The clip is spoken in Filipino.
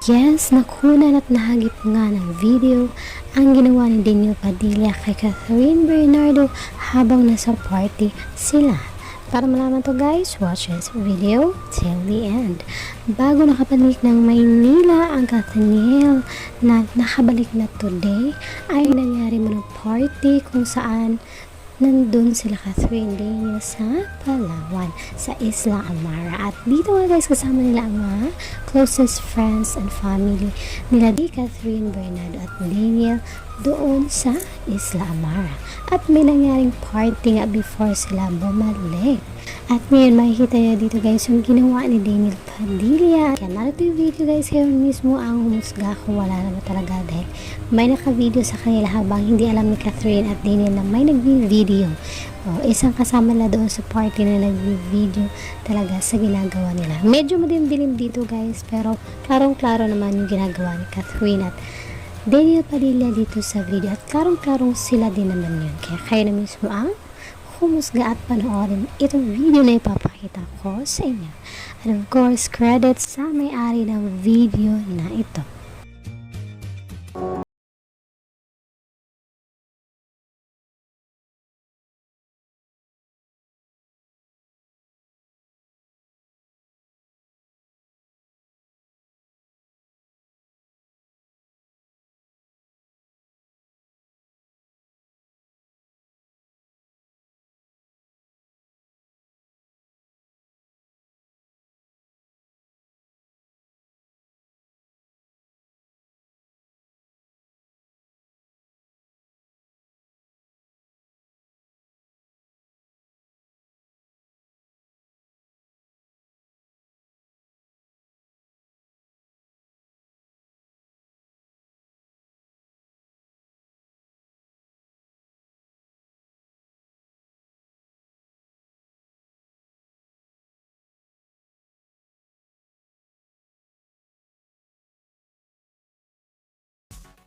Yes, nakunan at nahagip nga ng video ang ginawa ni Daniel Padilla kay Catherine Bernardo habang nasa party sila. Para malaman to guys, watch this video till the end. Bago nakabalik ng Maynila ang Kathaniel na nakabalik na today, ay nangyari mo ng party kung saan nandun sila Catherine Daniel sa Palawan, sa Isla Amara. At dito nga guys, kasama nila ang mga closest friends and family nila di Catherine Bernardo at Daniel doon sa Isla Amara. At may nangyaring party nga before sila bumalik. At ngayon makikita nyo dito guys yung ginawa ni Daniel Padilla. Kaya narito yung video guys, kayo mismo ang humusga kung wala naman talaga dahil may naka-video sa kanila habang hindi alam ni Catherine at Daniel na may nag-video. Isang kasama na doon sa party na nag-video talaga sa ginagawa nila. Medyo madilim-dilim dito guys, pero klarong-klaro naman yung ginagawa ni Catherine at Daniel Padilla dito sa video. At klarong-klarong sila din naman yun. Kaya kayo na mismo ang humusga at panoorin itong video na ipapakita ko sa inyo. And of course, credits sa may-ari ng video na ito.